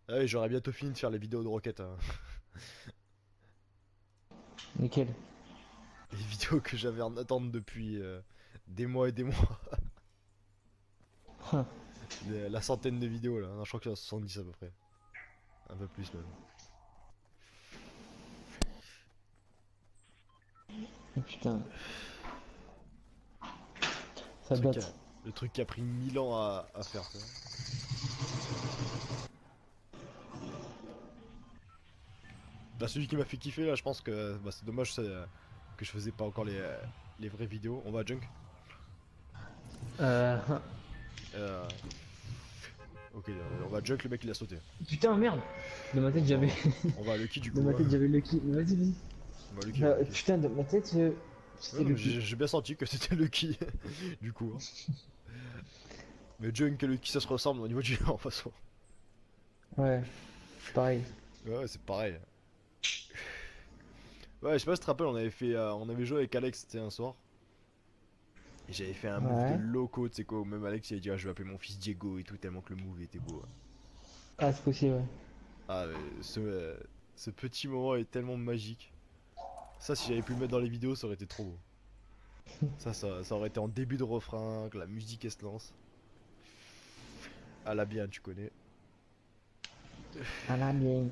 Ah ouais, j'aurais bientôt fini de faire les vidéos de Rocket, hein. Nickel. Les vidéos que j'avais en attente depuis des mois et des mois. La centaine de vidéos là. Non, je crois que c'est à 70 à peu près. Un peu plus même. Oh, putain, Le ça truc, qui a, date. le truc qui a pris 1000 ans à faire, tu vois. Bah, celui qui m'a fait kiffer là, je pense que bah, c'est dommage que je faisais pas encore les vraies vidéos. On va à Junk. Euh... Euh, ok, on va à Junk, le mec il a sauté. Putain, merde. Dans ma tête, On j'avais... va, on va à Lucky du Dans coup. ma tête, j'avais Lucky. Vas-y, vas-y. On va à Lucky, on va à Lucky. Putain, dans ma tête, Ouais, c'était non, mais Lucky. j'ai bien senti que c'était Lucky du coup, hein. Mais Junk et Lucky ça se ressemble au niveau du en façon. Ouais, pareil. Ouais, c'est pareil. Ouais, je sais pas si tu te rappelles, on avait joué avec Alex, c'était un soir. Et j'avais fait un move de Ouais. loco, tu sais quoi, où même Alex il a dit ah, je vais appeler mon fils Diego et tout, tellement que le move était beau, hein. Ah, c'est possible, ouais. Ah, ce petit moment est tellement magique. Ça, si j'avais pu le mettre dans les vidéos, ça aurait été trop beau. Ça aurait été en début de refrain, que la musique elle se lance. Ah, la bien, tu connais. Ah là, bien.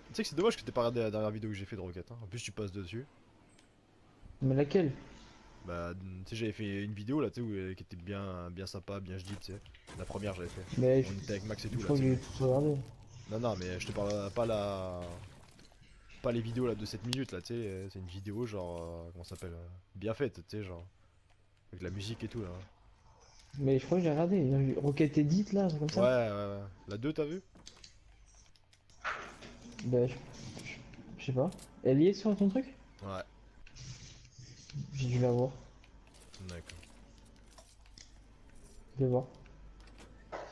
Tu sais que c'est dommage que t'aies pas regardé la dernière vidéo que j'ai fait de Rocket, hein. En plus, tu passes dessus. Mais laquelle? Bah, tu sais, j'avais fait une vidéo là, tu sais, qui était bien sympa, bien joli, tu sais. La première, j'avais fait. Mais On était avec Max et je tout là, crois tu que sais. j'ai tout regardé. Non, non, mais je te parle pas pas les vidéos là de 7 minutes là, tu sais. C'est une vidéo genre, comment ça s'appelle, bien faite, tu sais, genre. Avec la musique et tout là. Mais je crois que j'ai regardé. J'ai vu Rocket Edit, là, un truc comme Ouais, ça. ouais, ouais. La 2 t'as vu? Bah, je sais pas. Elle y est sur ton truc? Ouais, J'ai dû la voir. d'accord. Je vais voir.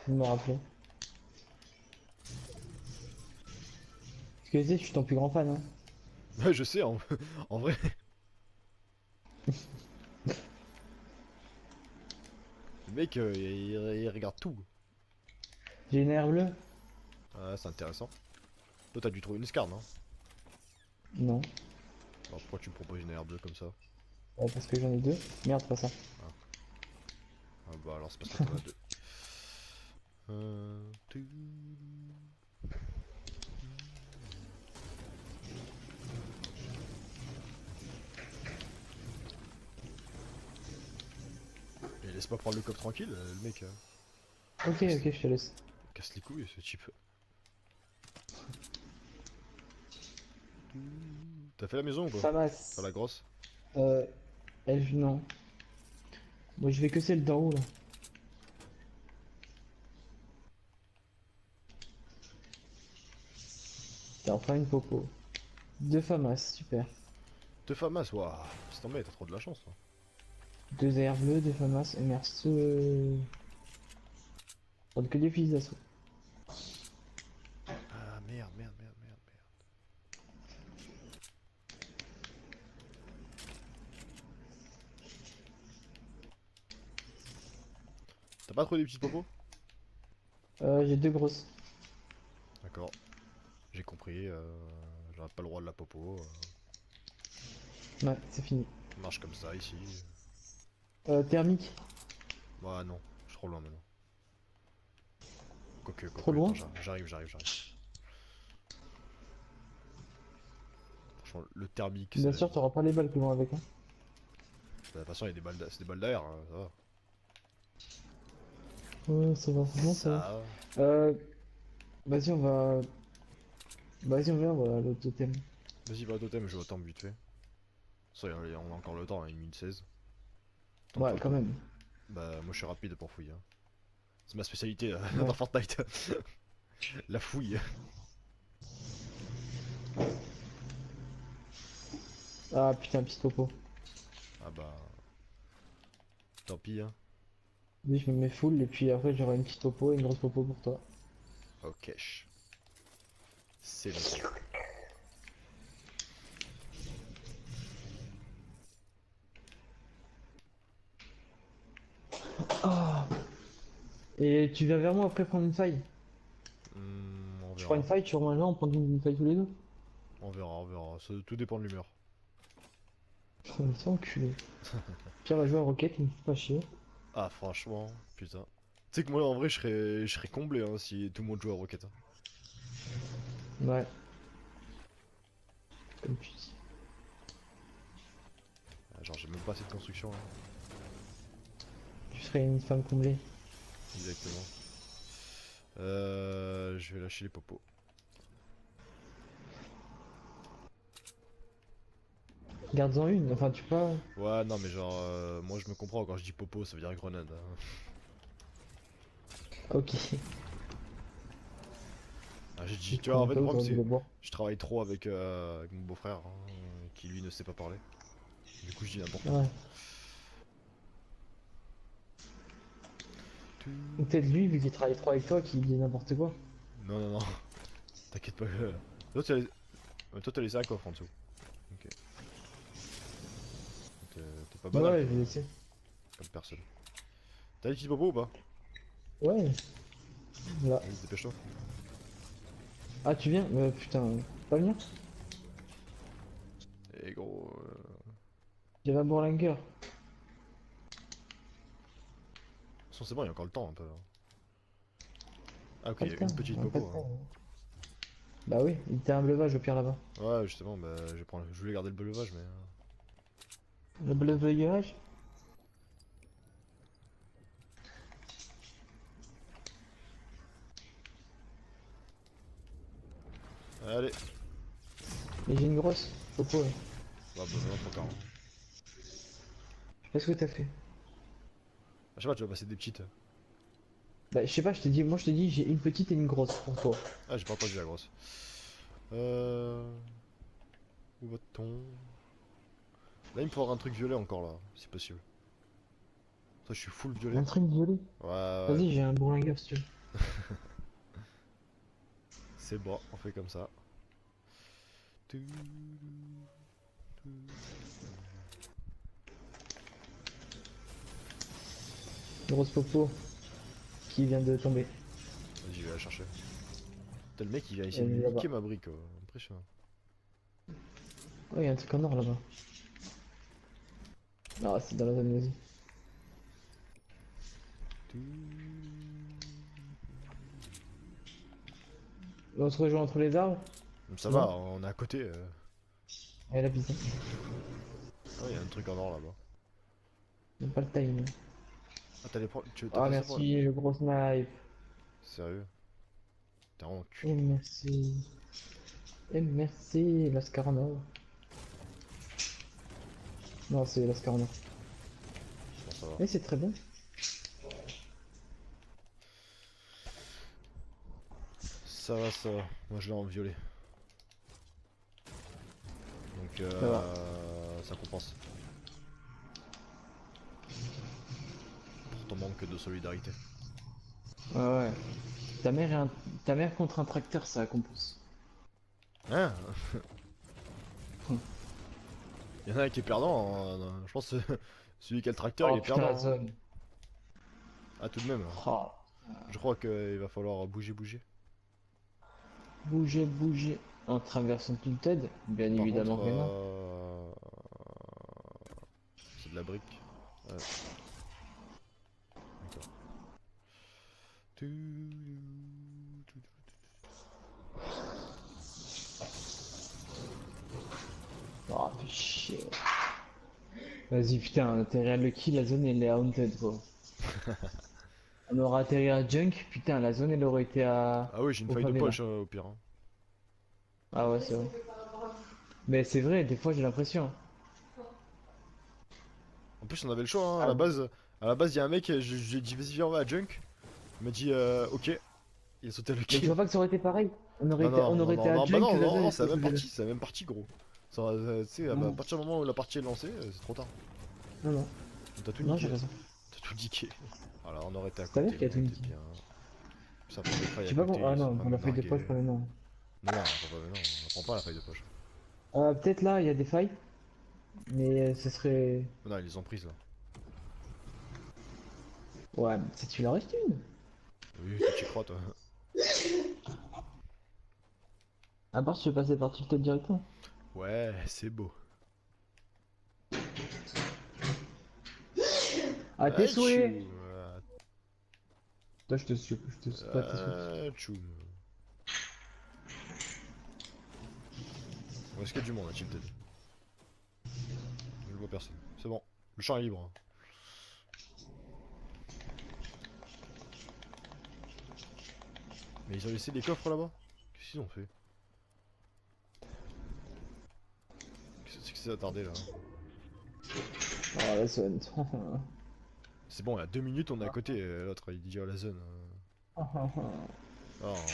Je vais me rappeler. Parce que tu sais, je suis ton plus grand fan, hein. Ouais, je sais, en vrai. Le mec, il regarde tout. J'ai une air bleue? Ouais, c'est intéressant. Toi, t'as dû trouver une scar, non? Non. Alors pourquoi tu me proposes une herbe bleue comme ça? Ouais, parce que j'en ai deux. Merde, pas ça. Ah, ah bah alors c'est parce que t'en as deux. Tu- Et laisse pas prendre le cop tranquille, le mec Ok, casse, ok, je te laisse. casse les couilles ce type. T'as fait la maison ou quoi? Enfin Famas. la grosse? Euh, non. Moi, je vais que celle d'en haut, là. T'as enfin une popo. Deux Famas, super. Deux famas, waouh, c'est tombé, t'as trop de la chance toi. Deux airs bleus, deux Famas, et merci. On que des fils d'assaut. Ah merde, merde, merde, merde, merde. T'as pas trouvé des petites popos? J'ai deux grosses. D'accord, j'ai compris, j'aurais pas le droit de la popo. Ouais, c'est fini. Ça marche comme ça ici. Thermique. Ouais non, je suis trop loin maintenant. Trop Quoique, attends, loin? j'arrive. Franchement, le thermique, Bien sûr, t'auras pas les balles qui vont avec, hein. de toute façon, il y a c'est des balles d'air, hein, ça va. Ouais, ça va, franchement, ça va. Ça va. Euh, vas-y, on va. Vas-y, on va à l'autre totem. Vas-y, va au totem, je vais au temple vite fait. Ça, on a encore le temps, hein, 1 minute 16. Tant de Ouais, quand photos. même. Bah, moi je suis rapide pour fouiller, hein. C'est ma spécialité dans Ouais. Fortnite. La fouille. Ah putain, petit topo. Ah bah, tant pis, hein. Vas-y, je me mets full et puis après j'aurai une petite popo et une grosse popo pour toi. Ok. C'est noté. Ah. Et tu viens vers moi après prendre une faille. On Je prends une verra. fight, tu rejoins, on prend une fight tous les deux. On verra, on verra. Tout dépend de l'humeur. C'est enculé. Pierre va jouer à Rocket, il me fait pas chier. Ah, franchement, putain. Tu sais que moi, en vrai, je serais comblé hein, si tout le monde jouait à Rocket, hein. Ouais, comme tu dis. Ah, genre, j'ai même pas assez de construction, là. Tu serais une femme comblée. Exactement. Je vais lâcher les popos. Garde-en une, enfin tu peux pas. Ouais, non, mais genre, moi, je me comprends quand je dis popo, ça veut dire grenade, hein. Ok. Ah, j'ai dit, Petite tu vois, en fait, le Comatose, problème, on c'est le bois. je travaille trop avec mon beau-frère, hein, qui lui ne sait pas parler. Du coup, je dis n'importe quoi. Ouais. Ou peut-être lui, vu qu'il travaille trop avec toi, qu'il dit n'importe quoi. Non, non, non, t'inquiète pas. Toi, t'as laissé un coffre en dessous. Ok. T'es pas banal, Ouais, toi, je vais laisser. comme personne. T'as les petits popos ou pas? Ouais, là. Vas-y, dépêche-toi. Ah, tu viens? Putain, pas venir? Et gros. J'avais un Bourlinguer. De toute façon, c'est bon, il y a encore le temps un peu, hein. Ah, ok, Pas il le y a temps, une petite on a pas popo, le hein. temps. Bah oui, il était un bleuvage au pire là-bas. Ouais, justement, bah, je voulais garder le belevage, mais. Le Tant pis. bleuvage? Allez. Mais j'ai une grosse. Popo, ouais. Bah, maintenant, trop tard, hein. Je sais pas ce que t'as fait. Ah, je sais pas, tu vas passer des petites. Bah, je sais pas, je t'ai dit, moi je t'ai dit, j'ai une petite et une grosse pour toi. Ah, j'ai pas entendu la grosse. Euh. Où va-t-on? Là, il me faudra un truc violet encore, là, si possible. Toi, je suis full violet. Un truc violet? Ouais, ouais, Vas-y, j'ai un Bourlinguer si tu veux. c'est bon, on fait comme ça. Grosse popo qui vient de tomber. Vas-y, je vais la chercher. Putain, le mec, il a essayé Elle de est là-bas. niquer ma brique, impressionnant. Ouais, y a un truc en or là-bas. Ah, c'est dans la zone, vas-y. On se rejoint entre les arbres? Ça va, Non? on est à côté. Elle a visé. Ah, il y a un truc en or là-bas. Même pas le time. Ah, t'as Ah, passé pour là? merci, le gros snipe. Sérieux? T'es vraiment Et culé. merci. Et merci, l'Ascarno. Non, c'est l'Ascarno. Bon, ça va. Mais c'est très bon. Ça va, ça va. Moi, je l'ai en violet. Donc, Ça va. ça compense. Pour ton manque de solidarité. Ouais, ouais. Ta mère, Ta mère contre un tracteur, ça compense. Hein? Il y en a un qui est perdant, hein. Je pense que celui qui a le tracteur, il Oh est putain, la perdant, hein. zone. Ah, tout de même. Oh, Je crois qu'il va falloir bouger, bouger. bouger, bouger. En traversant Tilted? Bien Par contre, évidemment que non. c'est de la brique. Ouais, d'accord. Oh, fais chier. Vas-y, putain, atterrir à Lucky, la zone elle est haunted quoi. On aura atterri à Junk, putain, la zone elle aurait été à. Ah oui, j'ai une Au feuille de favela. poche au pire, hein. Ah ouais, c'est vrai. Mais c'est vrai, des fois j'ai l'impression. En plus, on avait le choix, hein. Ah, À la base, il y a un mec, j'ai dit vas-y, viens, on va à Junk. Il m'a dit ok. Il a sauté le mais tu quai. vois pas que ça aurait été pareil? Non, non, On non, aurait été non, à non, bah Junk, non, la non, zone non, était au favela. c'est la même partie, gros. Tu sais, à Non, partir du moment où la partie est lancée, c'est trop tard. non, non, T'as tout non, j'ai niqué. raison. T'as tout niqué. Voilà, on aurait été à C'est ta mère côté, qui a on tout était niqué. bien. Ça prend des failles Je à sais pas côté, bon. Ah ils ont non, pas pour me la feuille de narguer. poche, pas non. Non, non, on prend pas la feuille de poche. Peut-être là, il y a des failles, mais ce serait. Non, ils les ont prises là. Ouais, mais si tu leur restes une. Oui, toi tu crois, toi. À part si tu veux passer par TikTok directement. Ouais, c'est beau. Ah, tes souhaits! Tchou. Toi, je te souhaite pas tes souhaits. Tchoum. Où est-ce qu'il y a du monde à Tilted? Je vois personne. C'est bon. Le champ est libre, hein. Mais ils ont laissé des coffres là-bas? Qu'est-ce qu'ils ont fait? Qu'est-ce que c'est attardé là? Oh, la zone. C'est bon, il y a 2 minutes on est à côté, l'autre il dit oh, la zone. Alors,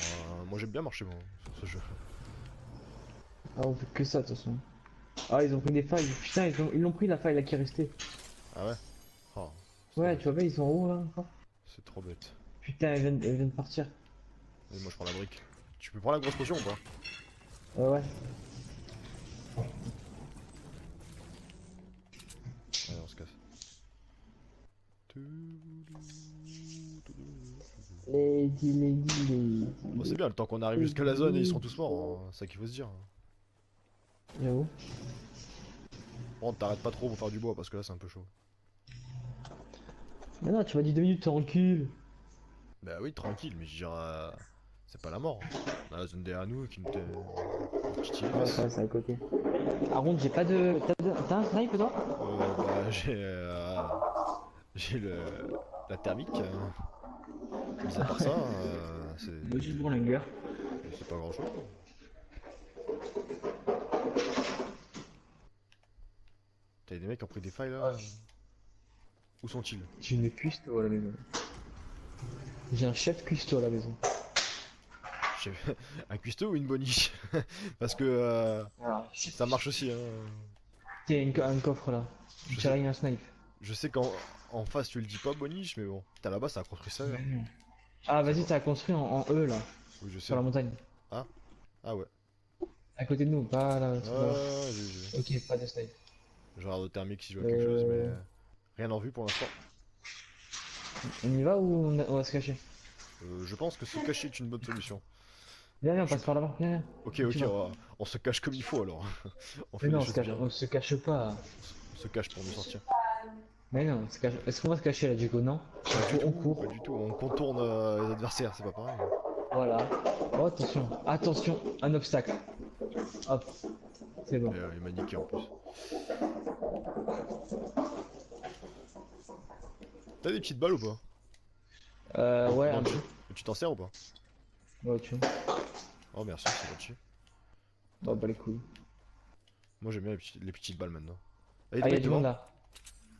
moi j'aime bien marcher moi, sur ce jeu. Ah, on fait que ça, de toute façon. Ah, ils ont pris des failles. Putain, ils l'ont pris la faille là qui est restée. Ah ouais? Oh, c'est trop Ouais, bête. tu vois pas, ils sont en haut là encore. C'est trop bête. Putain, elle vient de partir. Et moi je prends la brique. Tu peux prendre la grosse potion ou pas? Ouais. Allez, on se casse. Lady. Bon, c'est bien, le temps qu'on arrive jusqu'à la zone et ils seront tous morts, hein. C'est ça qu'il faut se dire. J'avoue. Bon, t'arrêtes pas trop pour faire du bois parce que là c'est un peu chaud. Mais non, tu m'as dit 2 minutes, tranquille. Bah oui, tranquille, mais je dirais. C'est pas la mort. On a la zone derrière nous qui nous titille les Ouais, fesses. ça, c'est à côté. Par contre, j'ai pas de. T'as un snipe toi? Bah j'ai la thermique. Mis à part ça, Moi j'ai le Bourlinger. c'est pas grand chose. T'as des mecs qui ont pris des failles là. Où sont-ils? J'ai une cuistot à la maison. J'ai un chef cuistot à la maison. Un cuistot ou une boniche? Parce que Voilà. ça marche aussi. Hein. Tiens, un coffre là. Je J'ai sais, rien un snipe. je sais qu'en face tu le dis pas boniche, mais bon. Putain là-bas ça a construit ça. Hein. Ah, C'est vas-y, bon. t'as construit en E là, Oui, je sais. sur la montagne. Ah, ah ouais. À côté de nous, pas là. tout là. J'ai. Ok, pas de snipe. Je regarde au thermique si je vois quelque chose, mais rien en vue pour l'instant. On y va ou on va se cacher? Je pense que se cacher est une bonne solution. Viens, on passe par là-bas. Viens. Ok, Tu ok, vas. on se cache comme il faut alors. On Mais fait non, les choses bien. on se cache pas. On se cache pour nous sortir. Mais non, on se cache. Est-ce qu'on va se cacher là du coup? Non. On court. Pas du tout. On contourne les adversaires, c'est pas pareil. Voilà. Oh, attention. Attention, un obstacle. Hop. C'est bon. Et, il m'a niqué en plus. T'as des petites balles ou pas? Ouais, Non, un peu. tu t'en sers ou pas? Ouais, tu vois. Oh merci, c'est gentil. Oh, bah les couilles. Moi j'aime bien les petites balles maintenant. Ah, Ah, y'a mecs du devant. monde là.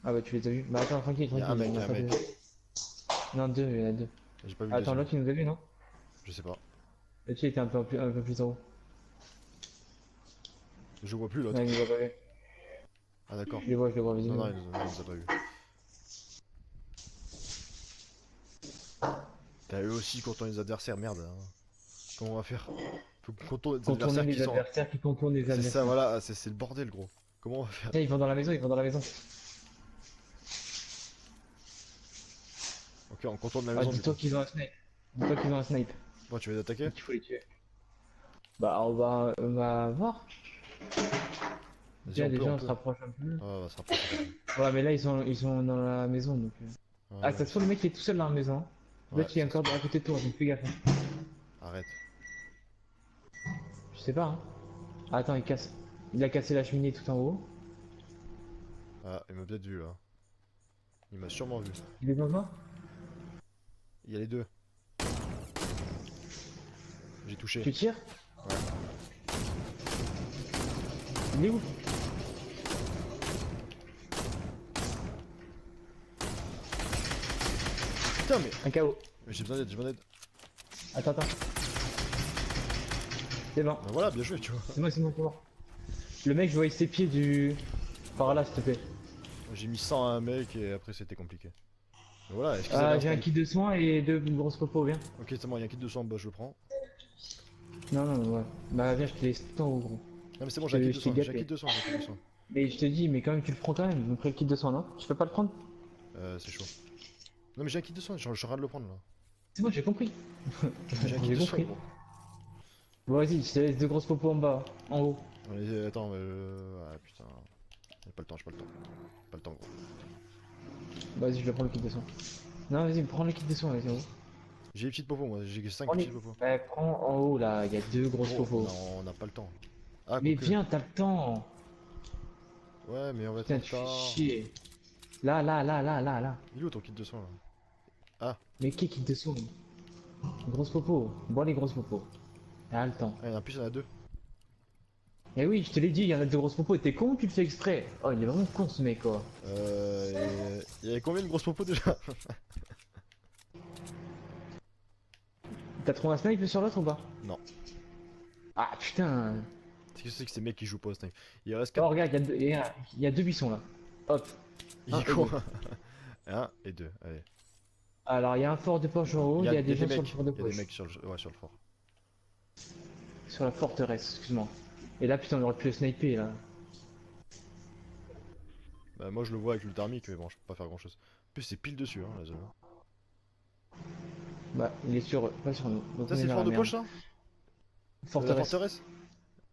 Ah, bah tu les as vus. Bah attends, tranquille, Y'a un tranquille. mec, il y en y'a a un pas mec. deux. Non, deux, il y en a deux. J'ai pas vu le Attends, deuxième. l'autre il nous a vu, non? Je sais pas. Le il était un peu plus en haut. Je vois plus l'autre. Non, il nous a pas vu. Ah d'accord. Je le vois, vas-y. Non, non, il nous a pas vu. T'as eux aussi contourner les adversaires, merde. Hein. Comment on va faire? Faut contourner les Contourner adversaires les qui sont. adversaires qui contournent les C'est adversaires. ça, voilà, c'est le bordel gros. Comment on va faire? Tiens, ils vont dans la maison, ils vont dans la maison. Ok, on contourne la Ah, maison du dis-toi coup. qu'ils ont un snipe. Dis-toi qu'ils ont un snipe. Bon, tu vas les attaquer? Il faut les tuer. Bah, on va voir. Vas-y, Tiens, on peut, déjà, on on se peut. rapproche un peu. Ah, on va se rapprocher. Ouais, mais là, ils sont dans la maison donc. Ah, Ouais, ça se trouve, le mec il est tout seul dans la maison. ouais, L'autre il est encore à côté de toi, donc fais gaffe. arrête. Je sais pas, hein. Ah, attends, il casse. Il a cassé la cheminée tout en haut. Ah, il m'a peut-être vu là. Il m'a sûrement vu. Il est devant toi? Il y a les deux. J'ai touché. Tu tires? Ouais. Il est où? Putain, mais Un KO. j'ai besoin d'aide, j'ai besoin d'aide. Attends. C'est bon. Bah voilà, bien joué, tu vois. C'est moi. Le mec, je voyais ses pieds du. Par là, s'il te plaît. J'ai mis 100 à un mec et après c'était compliqué. Mais voilà, est-ce qu'ils Ah, avaient j'ai un kit de soins et deux grosses popos, viens. Ok, c'est bon, il y a un kit de soins, bah je le prends. Non, ouais. Bah, viens, je te laisse tout en haut, gros. Non mais c'est bon, j'ai un kit de Je t'ai soins, j'ai un gâté. kit de soins, j'ai un kit de soins. Mais je te dis, mais quand même, tu le prends quand même. Donc, le kit de soins, non? Tu peux pas le prendre? C'est chaud. Non mais j'ai un kit de soins, je suis en train de le prendre là. C'est bon, j'ai compris. J'ai un kit J'ai de soin, compris. gros. Bon, vas-y, je te laisse deux grosses popos en bas, en haut. Allez, attends, ah putain. J'ai pas le temps, j'ai pas le temps. Pas le temps, gros. Vas-y, je vais prendre le kit de soins. Non, vas-y, prends le kit de soins, vas-y, en haut. J'ai les petites popos, moi, j'ai 5 Prends les... petites popos. Ouais, prends en haut, là, il y a deux grosses Gros, popos. on a pas le temps. Ah, Mais quoique. viens, t'as le temps. Ouais, mais on va être en Putain, tu fais retard. chier. Là, là, là, là, là, là. Il est où ton kit de soin là? Ah, Mais qui kit de soins? Grosse popo. Bois les grosses popos. T'as le temps. en plus il y en a deux. Eh oui, je te l'ai dit, il y en a deux grosses popos. T'es con ou tu le fais exprès? Oh, il est vraiment con ce mec, quoi. Il y avait combien de grosses popos déjà? T'as trouvé un snipe sur l'autre ou pas? Non. Ah putain. C'est que c'est que ces mecs qui jouent pas au snipe. Il reste Oh, 4. regarde, il y a deux buissons là. Hop. Il Un est et quoi? deux. 1 et 2, allez. Alors, il y a un fort de poche en haut, il y a des gens des sur le mecs, fort de il y a des poche. mecs sur ouais, sur le fort. Sur la forteresse, excuse-moi. Et là, putain, on aurait pu le sniper là. Bah, moi je le vois avec le thermique, mais bon, je peux pas faire grand chose. En plus, c'est pile dessus, hein, la zone. Bah, il est sur eux, pas sur nous. Donc Ça, on c'est est le dans fort la de merde. poche là? La Forteresse. forteresse?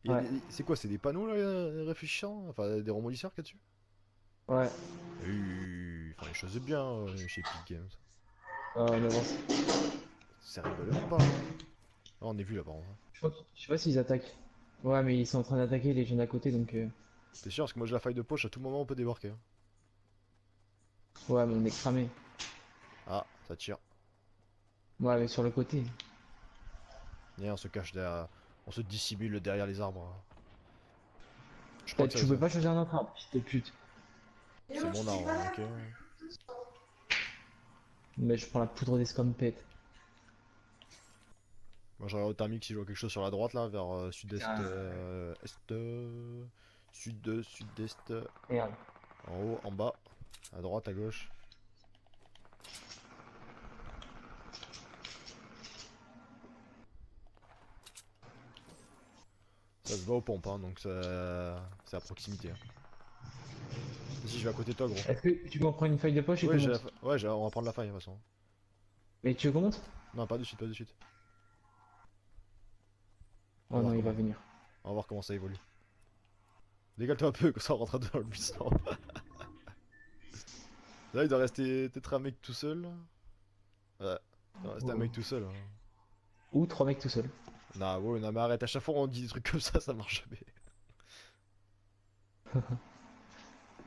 Ouais. C'est quoi? C'est des panneaux là, réfléchissants? Enfin, des rebondisseurs qu'il y a dessus? Ouais. Ils font les choses bien chez Epic Games. On avance. Ça rigole même pas, hein. Ah, on est vu là par contre, hein. Je sais pas s'ils attaquent. Ouais, mais ils sont en train d'attaquer les gens d'à côté donc. T'es sûr? Parce que moi j'ai la faille de poche, à tout moment on peut débarquer, hein. Ouais, mais on est cramé. Ah, ça tire. Ouais, mais sur le côté. Et on se cache derrière. On se dissimule derrière les arbres, hein. Je crois que Tu peux pas choisir un autre arbre, fils de pute. c'est mon arbre, hein, ok. Mais je prends la poudre d'escampette. Moi je regarde au thermique si je vois quelque chose sur la droite là, vers sud-est, Ah. est, sud, sud-est, Merde. en haut, en bas, à droite, à gauche. Ça se va aux pompes, hein, donc c'est à proximité, hein. Si je vais à côté de toi, gros. Est-ce que tu peux en prendre une feuille de poche et Ouais, qu'on monte? on va prendre la faille de toute façon. Mais tu veux qu'on monte? Non, pas de suite, pas de suite. On Oh va non, voir il va comment, venir. on va voir comment ça évolue. Dégale-toi un peu, que ça rentre dans le buisson. Là, il doit rester peut-être un mec tout seul, là. Ouais, il doit rester un mec tout seul, hein. Ou trois mecs tout seuls. Non, ouais, non, mais arrête, à chaque fois on dit des trucs comme ça marche jamais.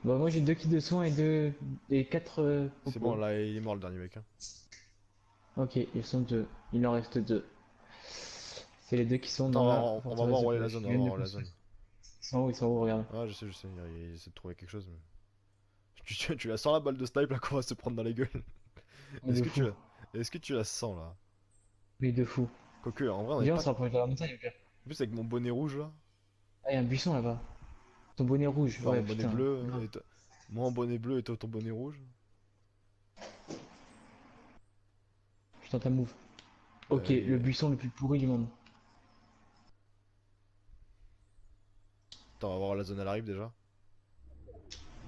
Bon, moi j'ai deux kits de soins et quatre C'est popos. bon, là, il est mort le dernier mec, hein. Ok, ils sont deux. Il en reste deux. C'est les deux qui sont dans la Attends, on va forteresse voir de où est la poche. zone, Ils on va viennent de voir où est la zone. construire. Ils sont en haut, regarde. Ouais, je sais, il essaie de trouver quelque chose, mais... Tu la sens la balle de snipe là qu'on va se prendre dans la gueule? Mais Est-ce de que fou. est-ce que tu la sens là? Mais de fou. Quoique, en vrai, on est Viens, on pas... se rapproche de la montagne, au pire. En plus, avec mon bonnet rouge là, Ah, y a un buisson là-bas. Ton bonnet rouge, enfin ouais, mon bonnet putain. bleu, Grave. et moi en bonnet bleu et toi ton bonnet rouge. Je tente un move. Ok, le Et... buisson le plus pourri du monde. Attends, on va voir où la zone elle arrive déjà.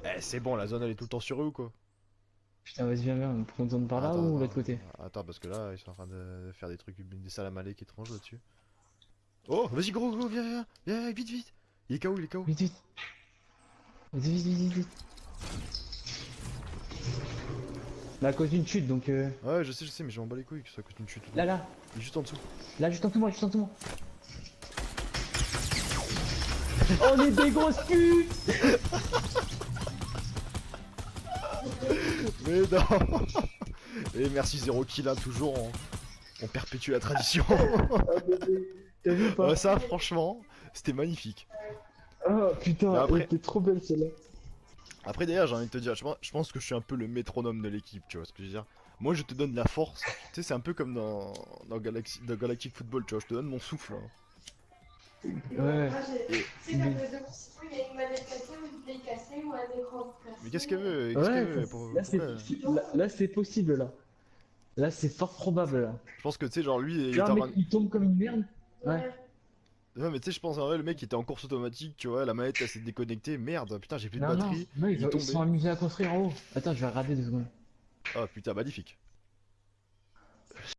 Eh, c'est bon, la zone elle est tout le temps sur eux ou quoi? Putain, vas-y, viens, pour qu'on tourne par Ah, là ou l'autre côté? attends, parce que là, ils sont en train de faire des trucs, des salamalek étranges là-dessus. Oh, vas-y, gros, viens, vite, vite. Il est KO, il est KO. Vite, vite. Vas-y, vite, vite, vite, vite. Là, à cause d'une chute, donc Ouais, je sais, mais je m'en bats les couilles que ça coûte une chute. là, là. Il est juste en dessous. Là, juste en dessous de moi, juste en dessous de moi. On est des grosses putes! Mais non. Et merci 0 kill là, toujours, on perpétue la tradition. T'as vu ou pas? Ouais, ça, franchement, c'était magnifique. Oh putain, Mais après- elle était trop belle celle-là. Après, d'ailleurs, j'ai envie de te dire, je pense que je suis un peu le métronome de l'équipe, tu vois ce que je veux dire. Moi, je te donne la force. Tu sais, c'est un peu comme dans Galactic Football, tu vois, je te donne mon souffle, hein. Ouais. Moi, j'ai. Et- Tu sais, quand le 2 pour 6 il y a une manette cassée ou une play cassée ou un écran cassé. Mais qu'est-ce qu'elle veut? Qu'est-ce qu'elle veut? Ouais, Pour- là c'est pourquoi là, c'est possible là. Là c'est fort probable là. Je pense que, tu sais, genre, lui, il était Genre en un train mec il tombe comme une merde. Ouais. Ouais. Ouais, mais tu sais, je pense en vrai, le mec il était en course automatique, tu vois, la manette elle s'est déconnectée. Merde, putain, j'ai plus de Non, non, batterie. non, Il est ils sont tombé. amusés à construire en haut. Attends, je vais regarder 2 secondes. Ah putain, magnifique.